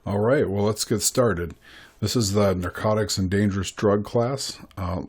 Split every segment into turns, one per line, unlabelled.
All right, well, let's get started. This is the Narcotics and Dangerous Drug class.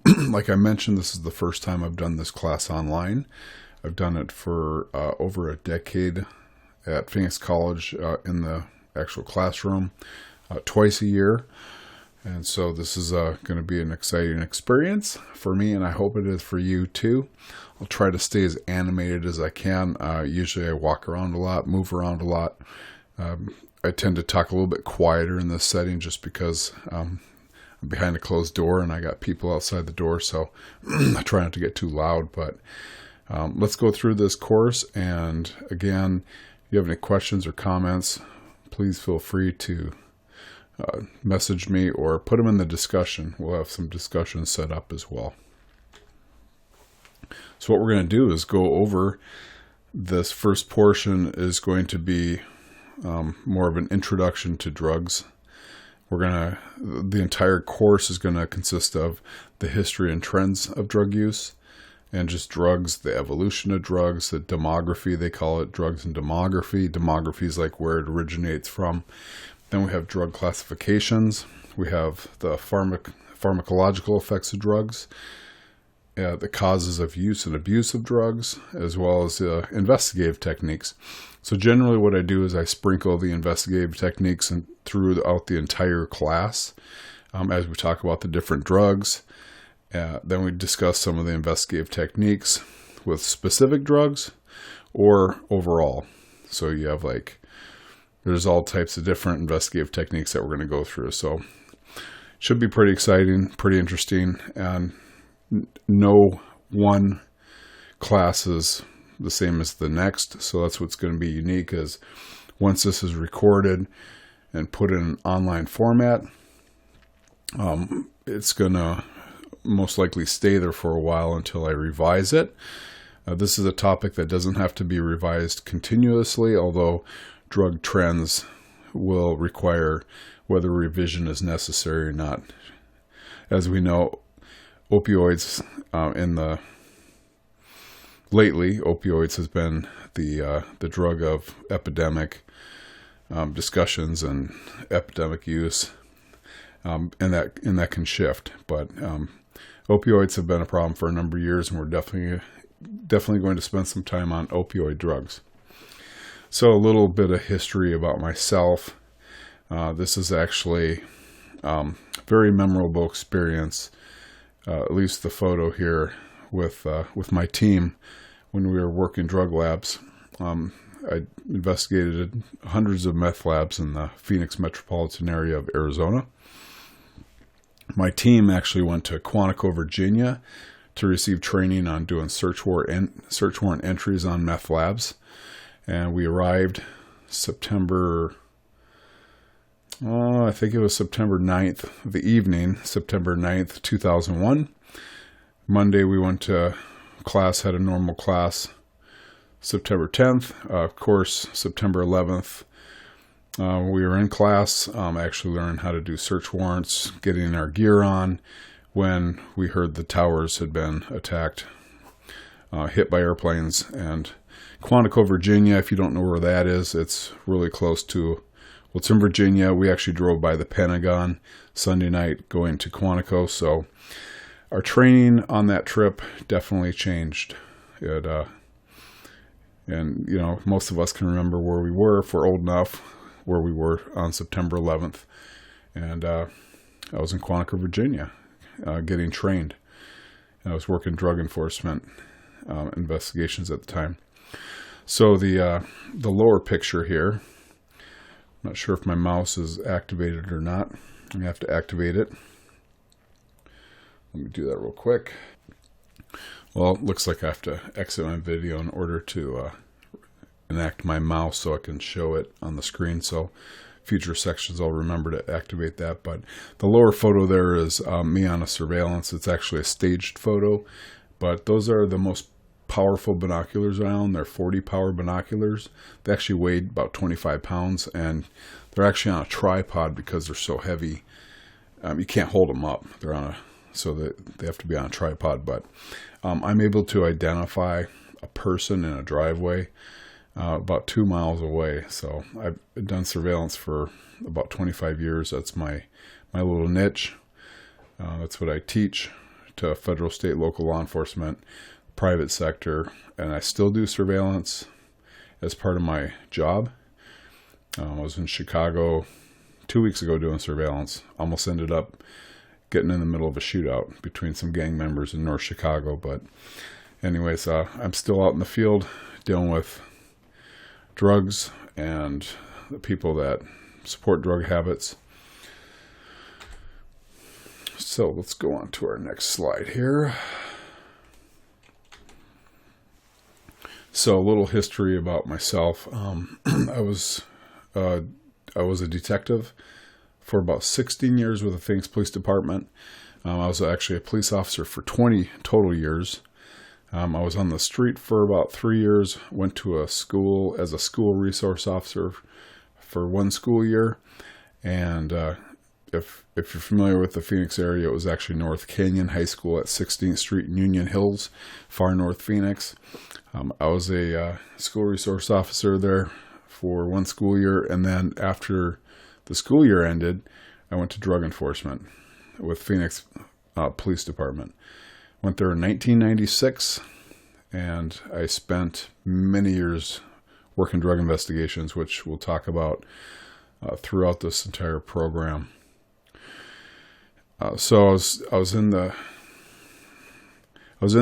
Like I mentioned, this is the first time I've done this class online. I've done it for over a decade at Phoenix College in the actual classroom twice a year. And so this is going to be an exciting experience for me, and I hope it is for you too. I'll try to stay as animated as I can. Usually I walk around a lot, move around a lot. I tend to talk a little bit quieter in this setting just because I'm behind a closed door and I got people outside the door, so I try not to get too loud. But let's go through this course, and again, if you have any questions or comments, please feel free to message me or put them in the discussion. We'll have some discussions set up as well. So what we're going to do is go over this first portion is going to be more of an introduction to drugs. The entire course is going to consist of the history and trends of drug use and just drugs, the evolution of drugs, the demography, they call it drugs and demography. Demography is like where it originates from. Then we have drug classifications. We have the pharmacological effects of drugs, the causes of use and abuse of drugs, as well as investigative techniques. So generally what I do is I sprinkle the investigative techniques throughout the entire class as we talk about the different drugs. Then we discuss some of the investigative techniques with specific drugs or overall. So you have there's all types of different investigative techniques that we're going to go through. So should be pretty exciting, pretty interesting, and no one class is the same as the next. So that's what's going to be unique is once this is recorded and put in an online format, it's going to most likely stay there for a while until I revise it. This is a topic that doesn't have to be revised continuously, although drug trends will require whether revision is necessary or not. As we know, opioids lately, opioids has been the drug of epidemic discussions and epidemic use, and that can shift. But opioids have been a problem for a number of years, and we're definitely going to spend some time on opioid drugs. So a little bit of history about myself. This is actually a very memorable experience. At least the photo here with my team when we were working drug labs. I investigated hundreds of meth labs in the Phoenix metropolitan area of Arizona. My team actually went to Quantico, Virginia to receive training on doing search warrant entries on meth labs. And we arrived September 9th, the evening, September 9th, 2001. Monday we went to class, had a normal class. September 10th, of course, September 11th, we were in class, actually learning how to do search warrants, getting our gear on, when we heard the towers had been attacked, hit by airplanes. And Quantico, Virginia, if you don't know where that is, it's really close to, well, it's in Virginia. We actually drove by the Pentagon Sunday night going to Quantico. So our training on that trip definitely changed. And, most of us can remember where we were, if we're old enough, where we were on September 11th. And I was in Quantico, Virginia, getting trained. And I was working drug enforcement investigations at the time. So the lower picture here, I'm not sure if my mouse is activated or not. I'm going to have to activate it. Let me do that real quick. Well, it looks like I have to exit my video in order to enact my mouse so I can show it on the screen. So future sections I'll remember to activate that. But the lower photo there is me on a surveillance. It's actually a staged photo, but those are the most powerful binoculars around. They're 40 power binoculars. They actually weighed about 25 pounds, and they're actually on a tripod because they're so heavy. You can't hold them up. So they have to be on a tripod. But I'm able to identify a person in a driveway about 2 miles away. So I've done surveillance for about 25 years. That's my little niche. That's what I teach to federal, state, local law enforcement, private sector, and I still do surveillance as part of my job. I was in Chicago 2 weeks ago doing surveillance. Almost ended up getting in the middle of a shootout between some gang members in North Chicago. But anyways, I'm still out in the field dealing with drugs and the people that support drug habits. So let's go on to our next slide here. So a little history about myself. I was a detective for about 16 years with the Phoenix Police Department. I was actually a police officer for 20 total years. I was on the street for about 3 years, went to a school as a school resource officer for 1 school year. And if you're familiar with the Phoenix area, it was actually North Canyon High School at 16th Street in Union Hills, far north Phoenix. I was a school resource officer there for 1 school year, and then after the school year ended, I went to drug enforcement with Phoenix Police Department. Went there in 1996, and I spent many years working drug investigations, which we'll talk about throughout this entire program. So I was in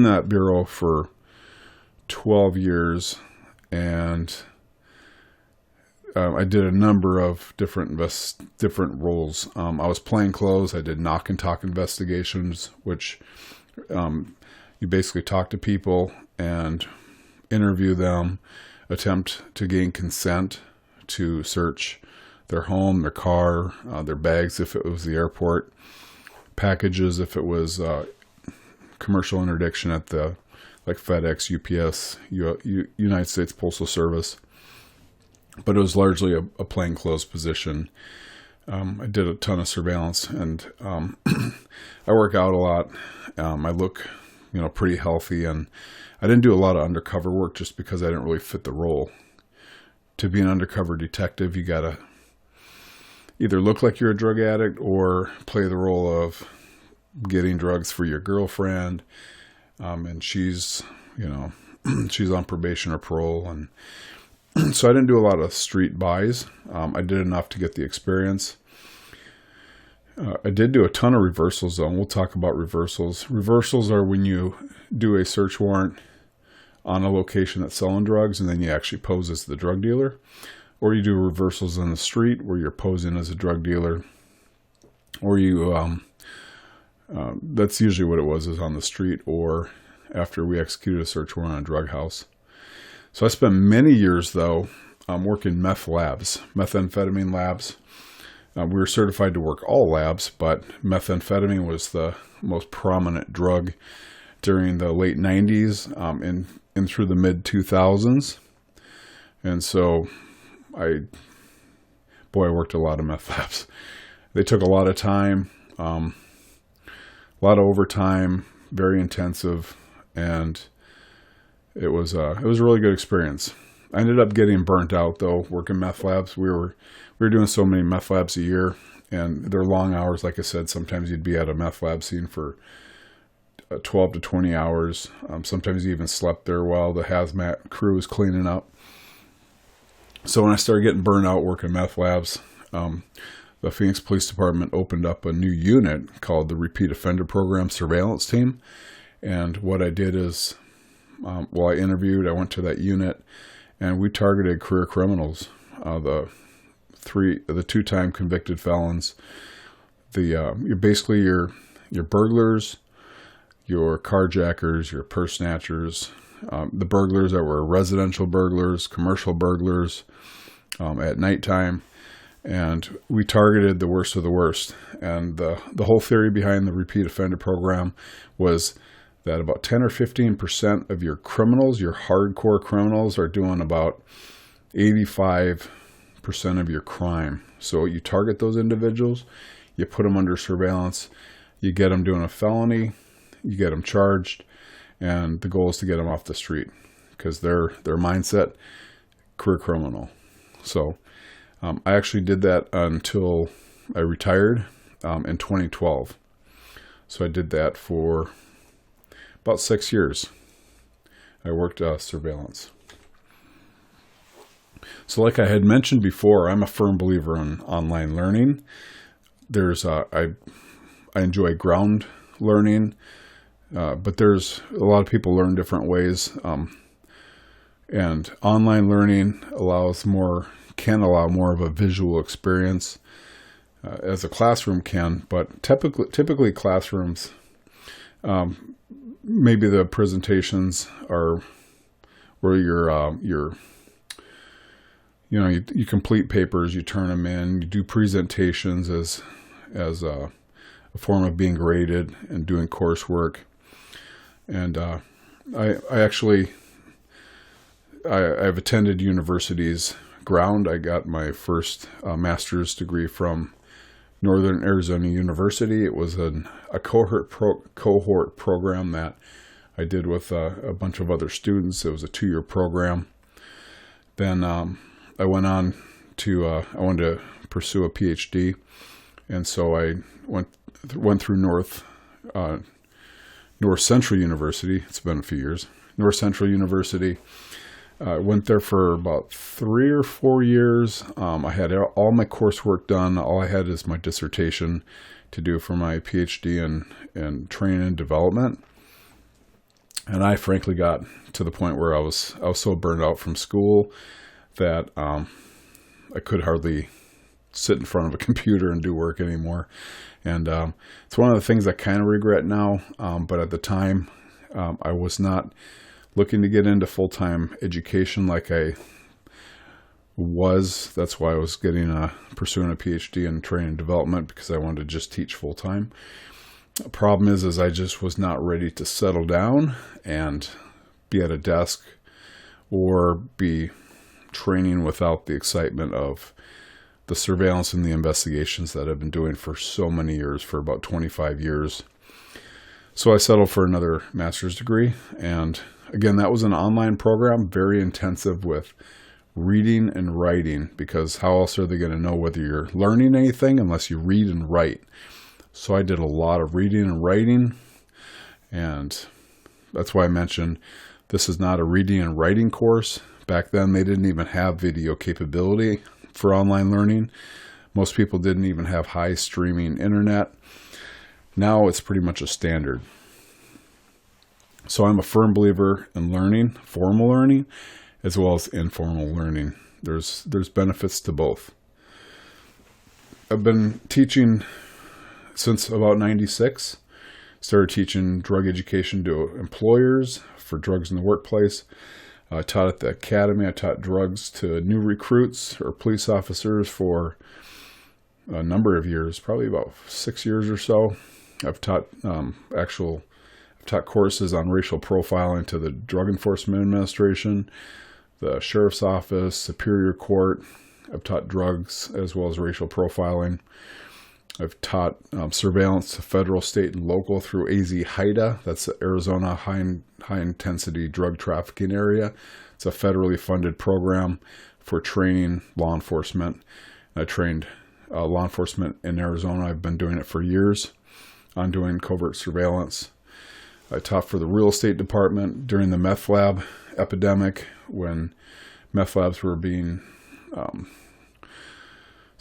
that bureau for 12 years, and I did a number of different roles. I was plainclothes. I did knock and talk investigations, which you basically talk to people and interview them, attempt to gain consent to search their home, their car, their bags if it was the airport, packages if it was commercial interdiction at the like FedEx, UPS, United States Postal Service. But it was largely a plainclothes position. I did a ton of surveillance, and I work out a lot. I look, pretty healthy, and I didn't do a lot of undercover work just because I didn't really fit the role. To be an undercover detective, you gotta either look like you're a drug addict or play the role of getting drugs for your girlfriend, and she's she's on probation or parole, and so I didn't do a lot of street buys. I did enough to get the experience. I did do a ton of reversals, though, and we'll talk about reversals. Reversals are when you do a search warrant on a location that's selling drugs, and then you actually pose as the drug dealer. Or you do reversals on the street where you're posing as a drug dealer. Or you, that's usually what it was, is on the street or after we executed a search warrant on a drug house. So I spent many years, though, working meth labs, methamphetamine labs. We were certified to work all labs, but methamphetamine was the most prominent drug during the late 90s and through the mid-2000s. And so I worked a lot of meth labs. They took a lot of time, a lot of overtime, very intensive, and it was a really good experience. I ended up getting burnt out, though, working meth labs. We were doing so many meth labs a year, and they're long hours. Like I said, sometimes you'd be at a meth lab scene for 12 to 20 hours. Sometimes you even slept there while the hazmat crew was cleaning up. So when I started getting burnt out working meth labs, the Phoenix Police Department opened up a new unit called the Repeat Offender Program Surveillance Team. And what I did is, while I interviewed, I went to that unit, and we targeted career criminals, the 2-time convicted felons, basically your burglars, your carjackers, your purse snatchers, the burglars that were residential burglars, commercial burglars, at nighttime, and we targeted the worst of the worst. And the whole theory behind the Repeat Offender Program was that about 10 or 15% of your criminals, your hardcore criminals, are doing about 85% of your crime. So you target those individuals, you put them under surveillance, you get them doing a felony, you get them charged, and the goal is to get them off the street, because their mindset, career criminal. So I actually did that until I retired in 2012. So I did that for about 6 years. I worked surveillance. So like I had mentioned before, I'm a firm believer in online learning. I enjoy ground learning, but there's a lot of people learn different ways. And online learning can allow more of a visual experience as a classroom can, but typically classrooms, maybe the presentations are where you complete papers, you turn them in, you do presentations as a form of being graded and doing coursework. And I've attended universities ground. I got my first master's degree from Northern Arizona University. It was a cohort program that I did with a bunch of other students. It was a 2-year program. Then I went on to I wanted to pursue a PhD, and so I went through North Central University. It's been a few years. North Central University. I went there for about 3 or 4 years. I had all my coursework done. All I had is my dissertation to do for my PhD in training and development. And I frankly got to the point where I was so burned out from school that I could hardly sit in front of a computer and do work anymore. And it's one of the things I kind of regret now. But at the time, I was not looking to get into full-time education like I was. That's why I was pursuing a PhD in training and development, because I wanted to just teach full-time. The problem is I just was not ready to settle down and be at a desk or be training without the excitement of the surveillance and the investigations that I've been doing for so many years, for about 25 years. So I settled for another master's degree, and again, that was an online program, very intensive with reading and writing, because how else are they going to know whether you're learning anything unless you read and write? So I did a lot of reading and writing, and that's why I mentioned this is not a reading and writing course. Back then, they didn't even have video capability for online learning. Most people didn't even have high streaming internet. Now it's pretty much a standard. So I'm a firm believer in learning, formal learning, as well as informal learning. There's benefits to both. I've been teaching since about 96. Started teaching drug education to employers for drugs in the workplace. I taught at the academy. I taught drugs to new recruits or police officers for a number of years, probably about 6 years or so. I've taught courses on racial profiling to the Drug Enforcement Administration, the Sheriff's Office, Superior Court. I've taught drugs as well as racial profiling. I've taught surveillance to federal, state, and local through AZ-HIDA. That's the Arizona High Intensity Drug Trafficking Area. It's a federally funded program for training law enforcement. I trained law enforcement in Arizona. I've been doing it for years on doing covert surveillance. I taught for the real estate department during the meth lab epidemic, when meth labs were being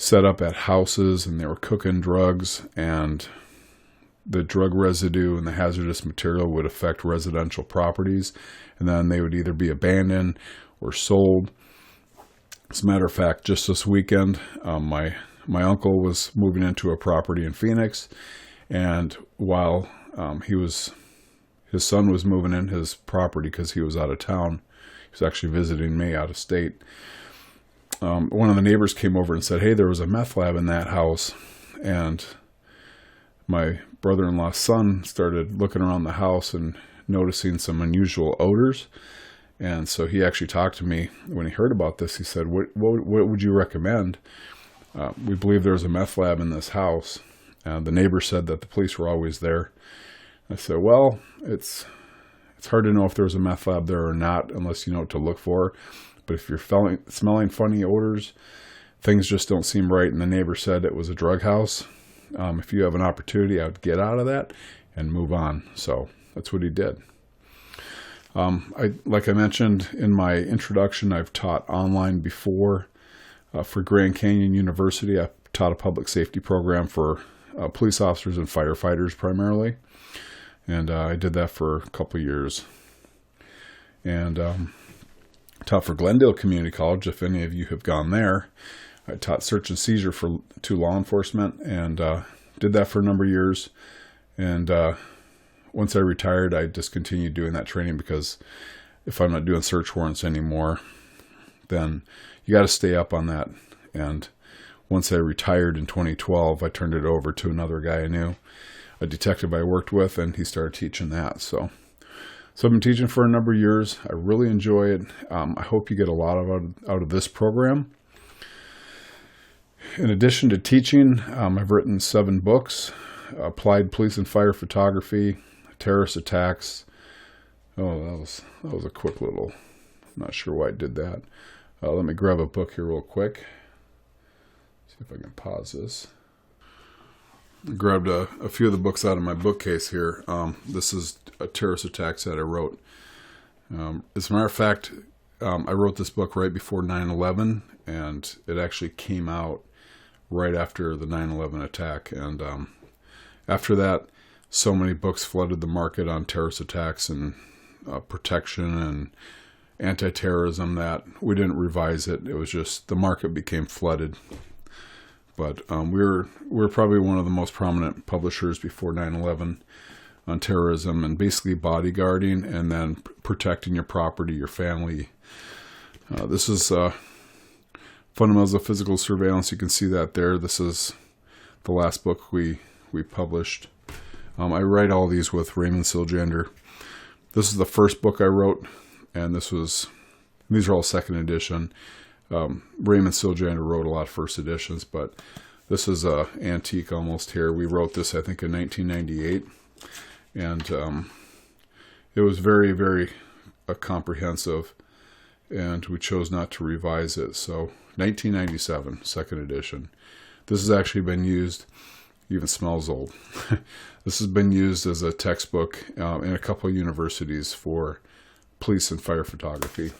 set up at houses and they were cooking drugs, and the drug residue and the hazardous material would affect residential properties, and then they would either be abandoned or sold. As a matter of fact, just this weekend, my uncle was moving into a property in Phoenix, and while his son was moving in his property because he was out of town, he was actually visiting me out of state. One of the neighbors came over and said, "Hey, there was a meth lab in that house." And my brother-in-law's son started looking around the house and noticing some unusual odors. And so he actually talked to me when he heard about this. He said, what would you recommend? We believe there's a meth lab in this house. The neighbor said that the police were always there. I said, well, it's hard to know if there's a meth lab there or not unless you know what to look for. But if you're smelling funny odors, things just don't seem right, and the neighbor said it was a drug house, if you have an opportunity, I would get out of that and move on. So that's what he did. Like I mentioned in my introduction, I've taught online before. For Grand Canyon University, I taught a public safety program for police officers and firefighters primarily. And I did that for a couple of years. And taught for Glendale Community College, if any of you have gone there. I taught search and seizure to law enforcement, and did that for a number of years. And once I retired, I discontinued doing that training, because if I'm not doing search warrants anymore, then you got to stay up on that. And once I retired in 2012, I turned it over to another guy I knew, a detective I worked with, and he started teaching that. So I've been teaching for a number of years. I really enjoy it. I hope you get a lot out of this program. In addition to teaching, I've written 7 books: Applied Police and Fire Photography, Terrorist Attacks. Oh, that was a quick little, I'm not sure why I did that. Let me grab a book here real quick. See if I can pause this. I grabbed a few of the books out of my bookcase here. This is a terrorist attacks that I wrote. As a matter of fact, I wrote this book right before 9/11, and it actually came out right after the 9/11 attack. And after that, so many books flooded the market on terrorist attacks and protection and anti-terrorism that we didn't revise it. It was just the market became flooded. But we're probably one of the most prominent publishers before 9/11 on terrorism, and basically bodyguarding and then protecting your property, your family. This is Fundamentals of Physical Surveillance. You can see that there. This is the last book we published. I write all these with Raymond Siljander. This is the first book I wrote, and these are all second edition. Raymond Siljander wrote a lot of first editions, but this is a antique almost here. We wrote this, I think, in 1998, and it was very, very comprehensive, and we chose not to revise it. So 1997, second edition. This has actually been used, even smells old. This has been used as a textbook in a couple of universities for police and fire photography.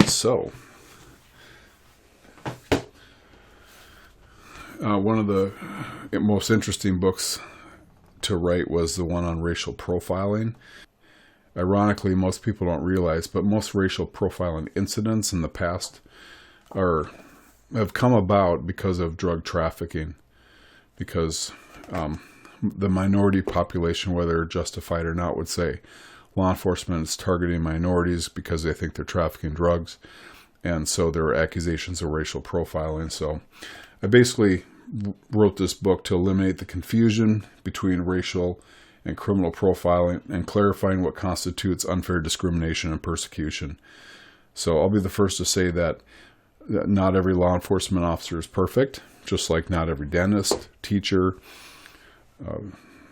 So, one of the most interesting books to write was the one on racial profiling. Ironically, most people don't realize, but most racial profiling incidents in the past have come about because of drug trafficking, because the minority population, whether justified or not, would say law enforcement is targeting minorities because they think they're trafficking drugs, and so there are accusations of racial profiling. So I basically wrote this book to eliminate the confusion between racial and criminal profiling and clarifying what constitutes unfair discrimination and persecution. So I'll be the first to say that not every law enforcement officer is perfect, just like not every dentist, teacher,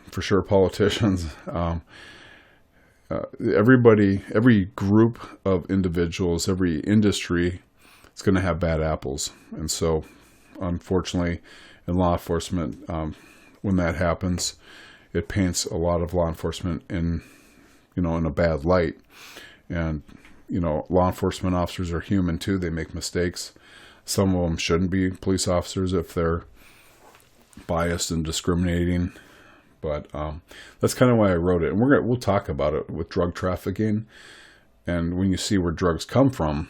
for sure politicians. Every group of individuals, every industry is going to have bad apples. And so, unfortunately, in law enforcement, when that happens, it paints a lot of law enforcement in a bad light. And, law enforcement officers are human too. They make mistakes. Some of them shouldn't be police officers if they're biased and discriminating. But that's kind of why I wrote it. And we'll talk about it with drug trafficking. And when you see where drugs come from,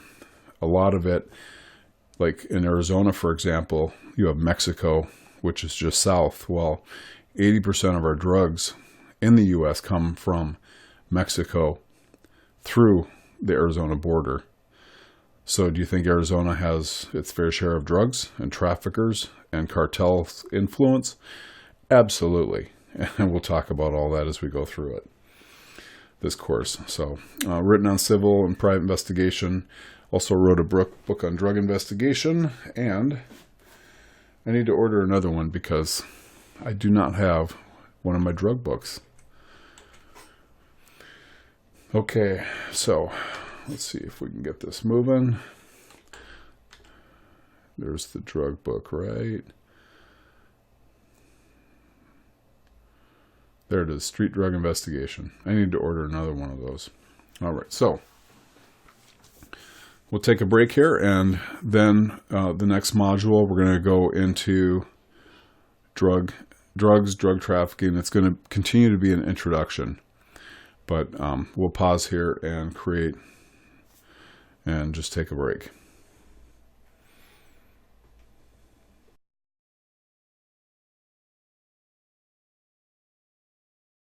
a lot of it, like in Arizona, for example, you have Mexico, which is just south. Well, 80% of our drugs in the U.S. come from Mexico through the Arizona border. So do you think Arizona has its fair share of drugs and traffickers and cartel influence? Absolutely. And we'll talk about all that as we go through it, this course. So, written on civil and private investigation. Also wrote a book on drug investigation. And I need to order another one because I do not have one of my drug books. Okay, so let's see if we can get this moving. There's the drug book, right? There it is, Street Drug Investigation. I need to order another one of those. All right, so we'll take a break here, and then the next module, we're going to go into drugs, drug trafficking. It's going to continue to be an introduction, but we'll pause here and create and just take a break.